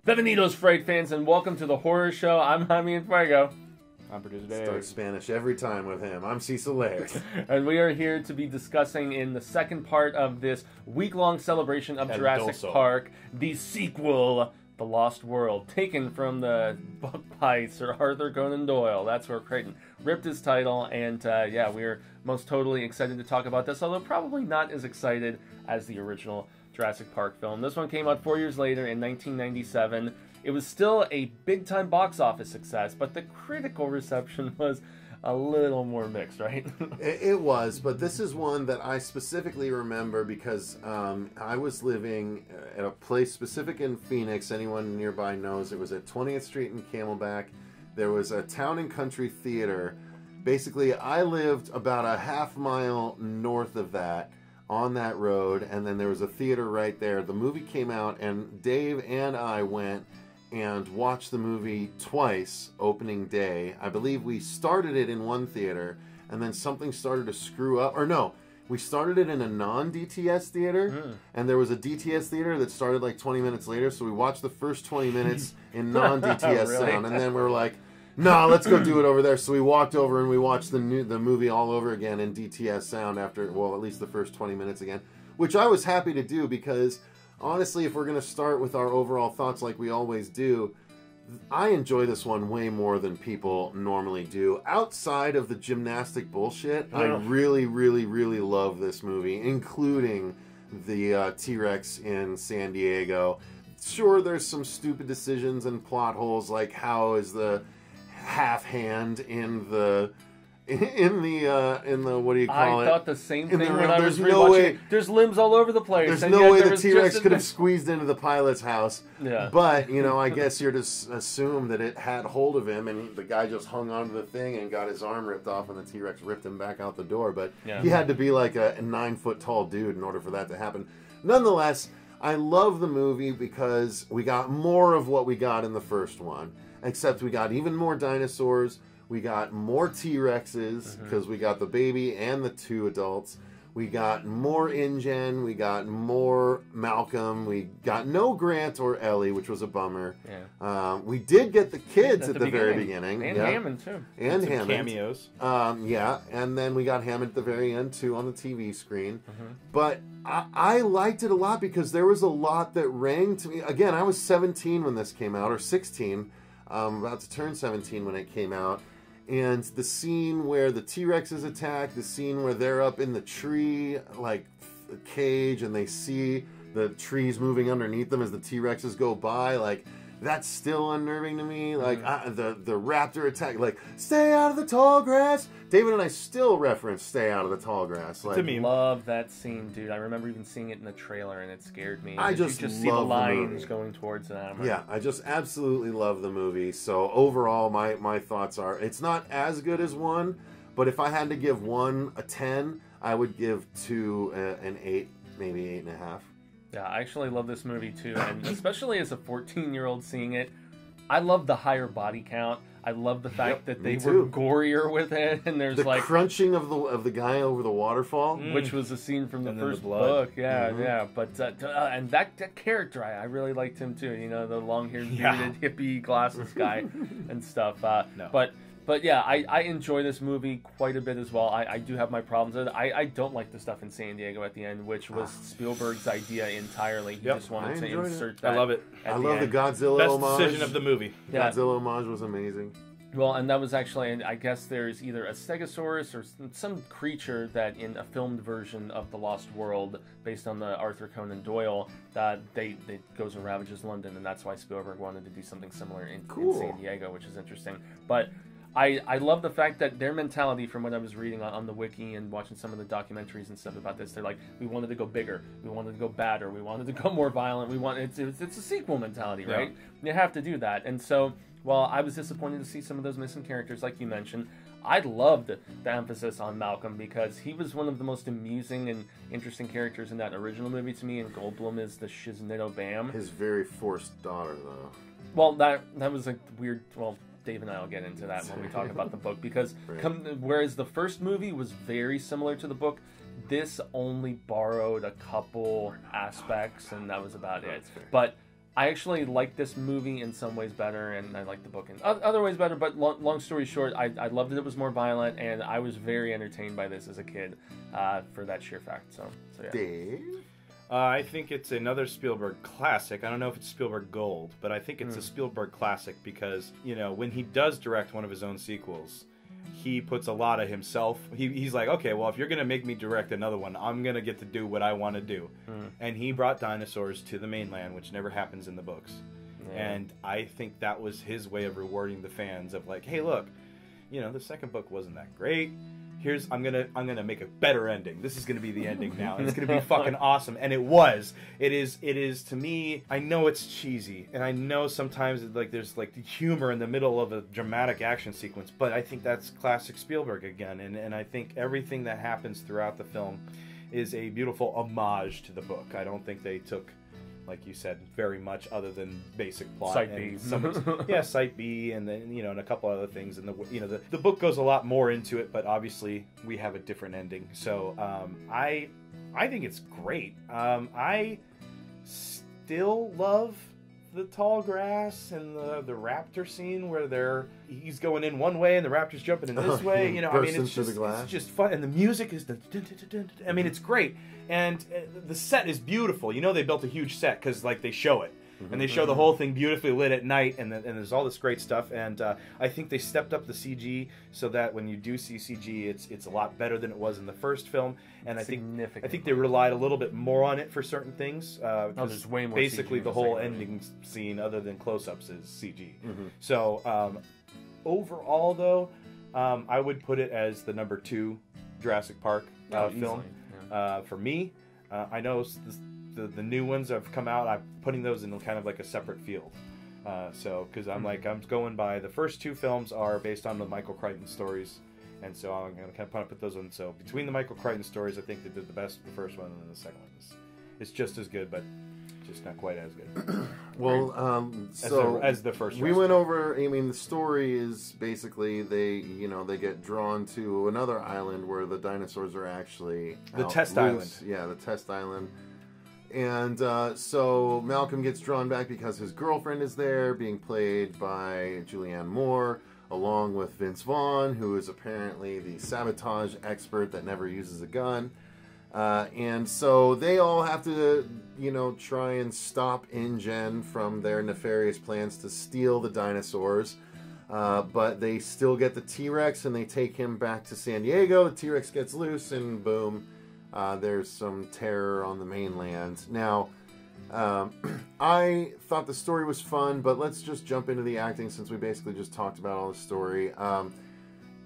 Bienvenidos, Fright fans, and welcome to the horror show. I'm Jaime and Fuego. I'm producer Laird. Start Spanish every time with him. I'm Cecil Laird. And we are here to be discussing in the second part of this week-long celebration of Jurassic Dinosaur. Park, the sequel, The Lost World, taken from the book by Sir Arthur Conan Doyle. That's where Crichton ripped his title, and yeah, we're most totally excited to talk about this, although probably not as excited as the original Jurassic Park film. This one came out 4 years later in 1997. It was still a big-time box office success, but the critical reception was a little more mixed, right? It was, but this is one that I specifically remember because I was living at a place specific in Phoenix. Anyone nearby knows it was at 20th Street in Camelback. There was a town and country theater. Basically, I lived about a half-mile north of that, on that road, and then there was a theater right there. The movie came out, and Dave and I went and watched the movie twice opening day. I believe we started it in one theater, and then something started to screw up. Or no, we started it in a non-DTS theater, and there was a DTS theater that started like 20 minutes later, so we watched the first 20 minutes in non-DTS Really? sound, and then we were like, no, let's go do it over there. So we walked over and we watched the movie all over again in DTS sound after, well, at least the first 20 minutes again, which I was happy to do because, honestly, if we're going to start with our overall thoughts like we always do, I enjoy this one way more than people normally do. Outside of the gymnastic bullshit, I really, really, really love this movie, including the T-Rex in San Diego. Sure, there's some stupid decisions and plot holes, like how is the half hand in the what do you call it? I thought the same thing when I was there's no rewatching way, it. There's limbs all over the place. There's and no yet way there the was T-Rex just could have squeezed into the pilot's house. Yeah. But, you know, I guess you're to assume that it had hold of him and the guy just hung onto the thing and got his arm ripped off and the T-Rex ripped him back out the door. But he had to be like a 9-foot tall dude in order for that to happen. Nonetheless, I love the movie because we got more of what we got in the first one. Except we got even more dinosaurs. We got more T-Rexes, because we got the baby and the 2 adults. We got more InGen. We got more Malcolm. We got no Grant or Ellie, which was a bummer. Yeah. We did get the kids at the very beginning. And Hammond, too. And some Hammond. cameos. Yeah, and then we got Hammond at the very end, too, on the TV screen. But I liked it a lot because there was a lot that rang to me. Again, I was 17 when this came out, or 16. About to turn 17 when it came out. And the scene where the T-Rexes attack, the scene where they're up in the tree, like a cage, and they see the trees moving underneath them as the T-Rexes go by, like, that's still unnerving to me. Like, the raptor attack, like, stay out of the tall grass. David and I still reference stay out of the tall grass. Like, I love that scene, dude. I remember even seeing it in the trailer, and it scared me. I just love see the lines movie. going towards them. Yeah, I just absolutely love the movie. So overall, my thoughts are, it's not as good as 1, but if I had to give 1 a 10, I would give 2 an 8, maybe 8.5. Yeah, I actually love this movie too, and especially as a 14-year-old seeing it, I love the higher body count. I love the fact that they were gorier with it, and there's the like crunching of the guy over the waterfall, which was a scene from the And then first the blood. book. Yeah, yeah. But and that character, I really liked him too. You know, the long-haired, bearded, hippie, glasses guy and stuff. But yeah, I enjoy this movie quite a bit as well. I do have my problems with it. I don't like the stuff in San Diego at the end, which was Spielberg's idea entirely. He just wanted to insert that. I love it. I love the Godzilla Best homage. decision of the movie. Yeah. Godzilla homage was amazing. Well, and that was actually, and I guess there's either a Stegosaurus or some creature that in a filmed version of The Lost World, based on the Arthur Conan Doyle, that they goes and ravages London, and that's why Spielberg wanted to do something similar in San Diego, which is interesting. But I love the fact that their mentality, from what I was reading on the wiki and watching some of the documentaries and stuff about this, they're like, we wanted to go bigger, we wanted to go badder, we wanted to go more violent, it's a sequel mentality, right? You have to do that. And so, while I was disappointed to see some of those missing characters, like you mentioned, I loved the emphasis on Malcolm because he was one of the most amusing and interesting characters in that original movie to me, and Goldblum is the Shiznito Bam. His very forced daughter, though. Well, that was a weird, Dave and I will get into that when we talk about the book, because whereas the first movie was very similar to the book, this only borrowed a couple aspects, and that was about it. But I actually like this movie in some ways better, and I like the book in other ways better. But long story short, I loved it. It was more violent, and I was very entertained by this as a kid for that sheer fact. So yeah. Dave? I think it's another Spielberg classic. I don't know if it's Spielberg Gold, but I think it's a Spielberg classic because, when he does direct one of his own sequels, he puts a lot of himself. He's like, okay, well, if you're going to make me direct another one, I'm going to get to do what I want to do. And he brought dinosaurs to the mainland, which never happens in the books. Yeah. And I think that was his way of rewarding the fans of like, hey, look, the second book wasn't that great. I'm gonna make a better ending. This is gonna be the ending now. And it's gonna be fucking awesome. And it was. It is to me. I know it's cheesy, and I know sometimes there's like the humor in the middle of a dramatic action sequence. But I think that's classic Spielberg again. And I think everything that happens throughout the film is a beautiful homage to the book. I don't think they took, like you said, very much other than basic plot. Site B. Site B, and then and a couple other things. And the book goes a lot more into it, but obviously we have a different ending. So I think it's great. I still love the tall grass and the raptor scene where he's going in one way and the raptor's jumping in this way. It's just fun, and the music is it's great. And the set is beautiful. They built a huge set because they show it. And they show the whole thing beautifully lit at night, and there's all this great stuff. And I think they stepped up the CG so that when you do see CG, it's a lot better than it was in the first film. And I think they relied a little bit more on it for certain things. There's way more basically CG the whole ending scene, other than close-ups, is CG. So overall, though, I would put it as the number 2 Jurassic Park film. For me, I know the new ones have come out. I'm putting those in kind of like a separate field. Because I'm going by the first 2 films are based on the Michael Crichton stories, and so I'm going to kind of put those in. So between the Michael Crichton stories, I think they did the best the first one, and then the second one is just as good, but just not quite as good. Well, as the first. We went over. The story is basically they get drawn to another island where the dinosaurs are actually the test island. Yeah, the test island. And so Malcolm gets drawn back because his girlfriend is there, being played by Julianne Moore, along with Vince Vaughn, who is apparently the sabotage expert that never uses a gun. And so they all have to, try and stop InGen from their nefarious plans to steal the dinosaurs. But they still get the T-Rex, and they take him back to San Diego. The T-Rex gets loose, and boom. There's some terror on the mainland. Now, I thought the story was fun, but let's just jump into the acting since we basically just talked about all the story.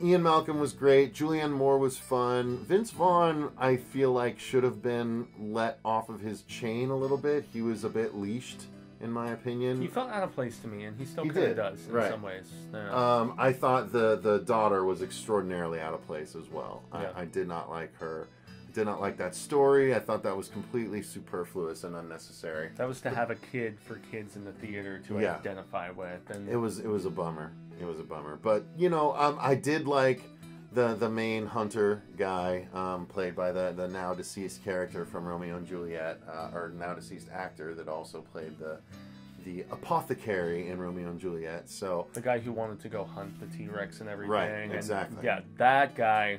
Ian Malcolm was great. Julianne Moore was fun. Vince Vaughn, I feel like, should have been let off of his chain a little bit. He was a bit leashed, in my opinion. He felt out of place to me, and he still kind of does in some ways. Yeah. I thought the daughter was extraordinarily out of place as well. Yeah. I did not like her. Did not like that story. I thought that was completely superfluous and unnecessary. That was to have a kid for kids in the theater to identify with, and it was a bummer. It was a bummer. But I did like the main hunter guy, played by the now deceased character from Romeo and Juliet, or now deceased actor that also played the apothecary in Romeo and Juliet. So the guy who wanted to go hunt the T-Rex and everything. Right. Exactly. And, yeah, that guy.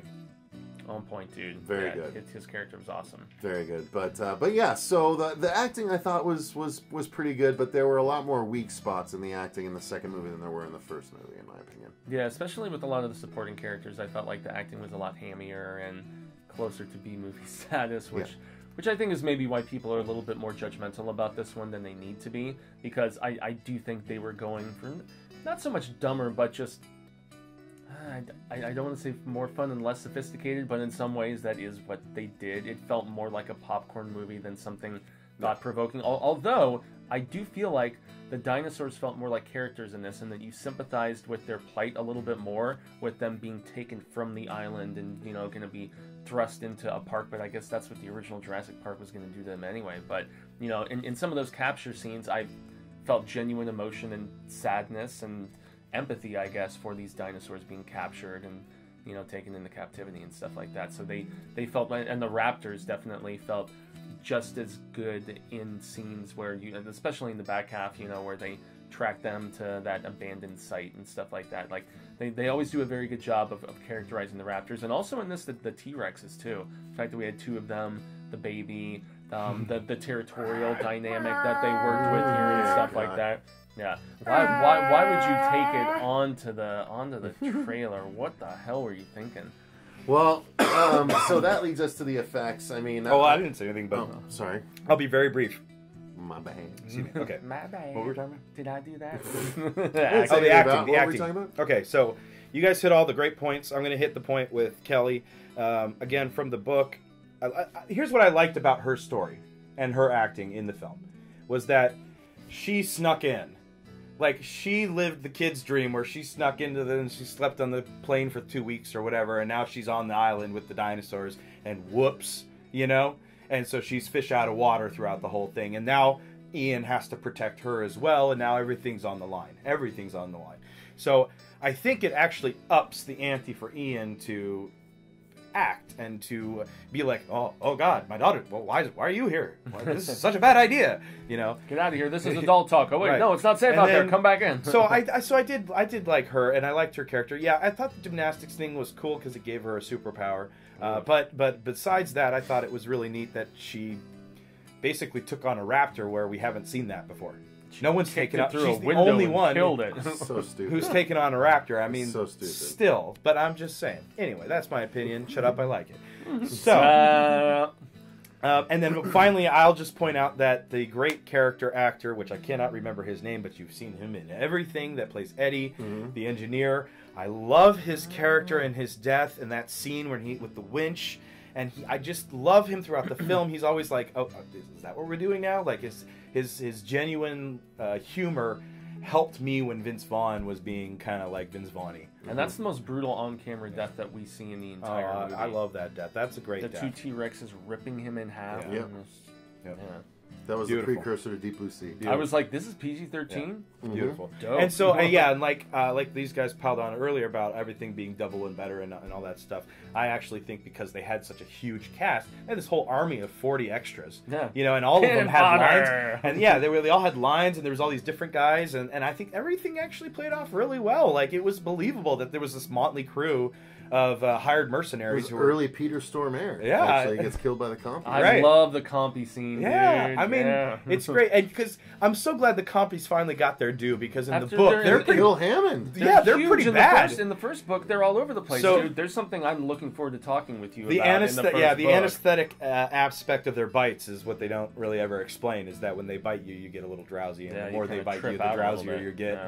On point, dude. Very good. His character was awesome. Very good. But yeah, so the acting I thought was pretty good, but there were a lot more weak spots in the acting in the second movie than there were in the first movie, in my opinion. Yeah, especially with a lot of the supporting characters, I felt like the acting was a lot hammier and closer to B-movie status, which I think is maybe why people are a little bit more judgmental about this one than they need to be, because I do think they were going for not so much dumber, but just I don't want to say more fun and less sophisticated, but in some ways that is what they did. It felt more like a popcorn movie than something thought-provoking. Although, I do feel like the dinosaurs felt more like characters in this, and that you sympathized with their plight a little bit more, with them being taken from the island and, going to be thrust into a park. But I guess that's what the original Jurassic Park was going to do to them anyway. But, in some of those capture scenes, I felt genuine emotion and sadness and empathy, I guess, for these dinosaurs being captured and taken into captivity and stuff like that. So they felt, and the raptors definitely felt just as good in scenes where especially in the back half, where they track them to that abandoned site and stuff like that. Like they always do a very good job of characterizing the raptors, and also in this the T-Rexes too. The fact that we had 2 of them, the baby, the territorial dynamic that they worked with here and stuff like that. Yeah. Why would you take it onto the trailer? What the hell were you thinking? Well, so that leads us to the effects. I mean, I didn't say anything, but sorry, I'll be very brief. My bad. Okay. My bad. What were we talking about? Did I do that? The acting. What were we talking about? Okay, so you guys hit all the great points. I'm going to hit the point with Kelly. Again, from the book. Here's what I liked about her story and her acting in the film. Was that she snuck in. Like, she lived the kid's dream where she snuck into and she slept on the plane for 2 weeks or whatever, and now she's on the island with the dinosaurs, and whoops, And so she's fish out of water throughout the whole thing. And now Ian has to protect her as well, and now everything's on the line. Everything's on the line. So I think it actually ups the ante for Ian to act and to be like, oh God, my daughter, well, why are you here? This is such a bad idea, Get out of here. This is adult talk. Oh wait, right. No, it's not safe out there. Come back in. So I did like her, and I liked her character. Yeah, I thought the gymnastics thing was cool because it gave her a superpower. But besides that, I thought it was really neat that she basically took on a raptor where we haven't seen that before. No one's taken up through. She's the only one killed it. So stupid. Who's taken on a raptor. I mean, so stupid. Still, but I'm just saying. Anyway, that's my opinion. Shut up, I like it. So, and then finally, I'll just point out that the great character actor, which I cannot remember his name, but you've seen him in everything, that plays Eddie, the engineer. I love his character and his death and that scene when with the winch. And I just love him throughout the film. He's always like, "Oh, is that what we're doing now?" Like his genuine humor helped me when Vince Vaughn was being kind of like Vince Vaughn-y. And that's the most brutal on-camera death that we see in the entire movie. I love that death. That's a great death. The 2 T-Rexes ripping him in half. Yeah. Yep. Yeah. That was Beautiful. the precursor to Deep Blue Sea. Beautiful. I was like, this is PG-13? Yeah. Beautiful. Dope. And so, and like these guys piled on earlier about everything being double and better and all that stuff, I actually think because they had such a huge cast, they had this whole army of 40 extras. Yeah. And all of them had lines. And yeah, they all had lines, and there was all these different guys, and I think everything actually played off really well. Like, it was believable that there was this motley crew of hired mercenaries who were early Peter Stormare. Yeah, actually gets killed by the compy. I love the compy scene. Yeah, dude. I mean, it's great, and because I'm so glad the compies finally got their due, because in After the book they're Bill Hammond. They're pretty bad. In the first book, they're all over the place, so, dude. There's something I'm looking forward to talking with you about. The anesthetic aspect of their bites is what they don't really ever explain. Is that when they bite you, you get a little drowsy, and the more they bite you, the drowsier you get,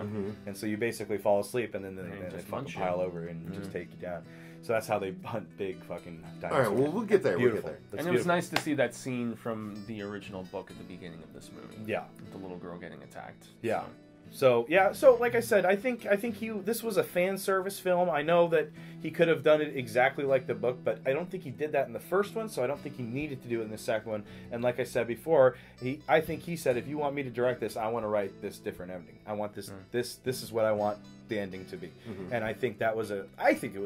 and so you basically fall asleep, and then they fucking pile over and just take you down. So that's how they hunt big fucking dinosaurs. All right, well, we'll get there. Beautiful. We'll get there. And it was nice to see that scene from the original book at the beginning of this movie. Yeah. With the little girl getting attacked. Yeah. So like I said, I think this was a fan service film. I know that he could have done it exactly like the book, but I don't think he did that in the first one, so I don't think he needed to do it in the second one. And like I said before, I think he said, if you want me to direct this, I want to write this different ending. I want this this is what I want the ending to be. And I think it was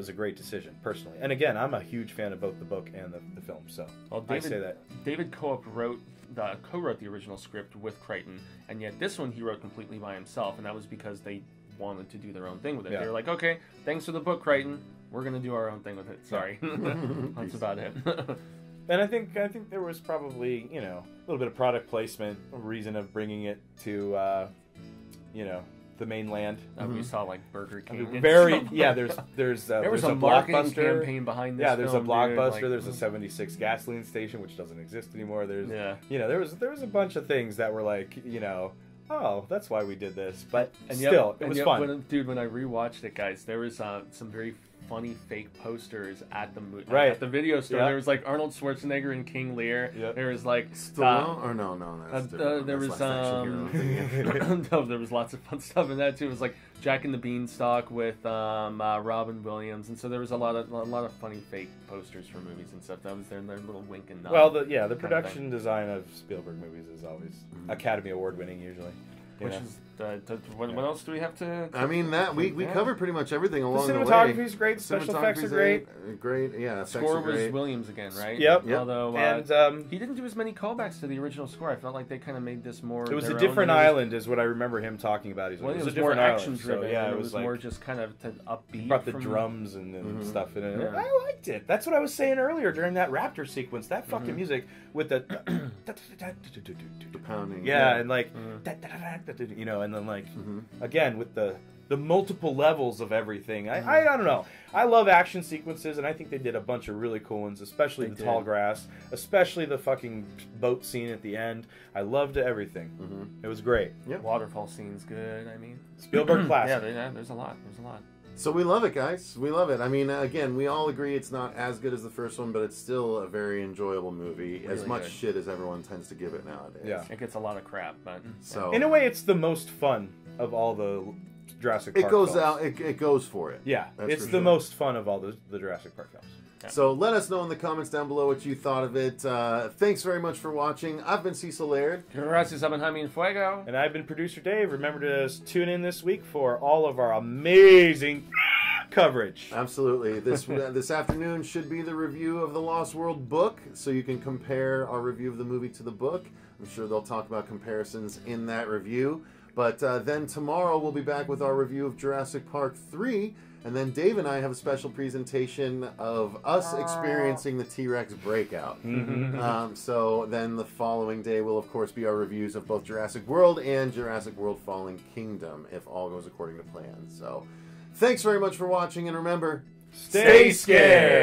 a great decision, personally. And again, I'm a huge fan of both the book and the film, so I say that. David co-wrote the original script with Crichton, and yet this one he wrote completely by himself, and that was because they wanted to do their own thing with it. Yeah. They were like, okay, thanks for the book, Crichton. We're going to do our own thing with it. Sorry. That's about it. And I think there was probably, a little bit of product placement, a reason of bringing it to, the mainland. We saw like Burger King. There's there was a marketing campaign behind this. Yeah, there's film, a Blockbuster. dude. There's a 76 gasoline station, which doesn't exist anymore. There's there was a bunch of things that were like, oh, that's why we did this. But it was fun. When I rewatched it, guys, there was some very funny fake posters at the at the video store. There was like Arnold Schwarzenegger and King Lear. There was like Stallone or no, that's different. There was no, there was lots of fun stuff in that too. It was like Jack and the Beanstalk with Robin Williams, and so there was a lot of funny fake posters for movies and stuff. That was their little wink and nod. Well, the production design of Spielberg movies is always Academy Award winning usually. What else do we have to? I mean, that we covered pretty much everything along the way. Cinematography's great. Special effects are great. Great, yeah. Score was Williams again, right? Yep. Although and he didn't do as many callbacks to the original score. I felt like they kind of made this more. It was a different island, is what I remember him talking about. He's like, it was a more different action island. driven. So, yeah, it was like, more just kind of upbeat. Brought the drums and stuff in it. Yeah. I liked it. That's what I was saying earlier during that raptor sequence. That fucking music with the pounding. Yeah, and like you know, and then like again with the multiple levels of everything. I don't know. I love action sequences, and I think they did a bunch of really cool ones, especially the tall grass, especially the fucking boat scene at the end. I loved everything. It was great. Yep. Waterfall scene's good. I mean, Spielberg classic. Yeah, there's a lot. There's a lot. So we love it, guys. We love it. I mean, again, we all agree it's not as good as the first one, but it's still a very enjoyable movie. Really as much good. Shit as everyone tends to give it nowadays. Yeah, it gets a lot of crap, but so in a way, it's the most fun of all the Jurassic Park. It goes films. out. It goes for it. Yeah, That's it's for the sure. most fun of all the Jurassic Park films. Yeah. So let us know in the comments down below what you thought of it. Thanks very much for watching. I've been Cecil Laird. Gracias, Jaime and Fuego. And I've been producer Dave. Remember to tune in this week for all of our amazing coverage. Absolutely. This afternoon should be the review of the Lost World book, so you can compare our review of the movie to the book. I'm sure they'll talk about comparisons in that review. But then tomorrow we'll be back with our review of Jurassic Park 3. And then Dave and I have a special presentation of us experiencing the T-Rex breakout. So then the following day will, of course, be our reviews of both Jurassic World and Jurassic World Fallen Kingdom, if all goes according to plan. So thanks very much for watching, and remember, stay scared!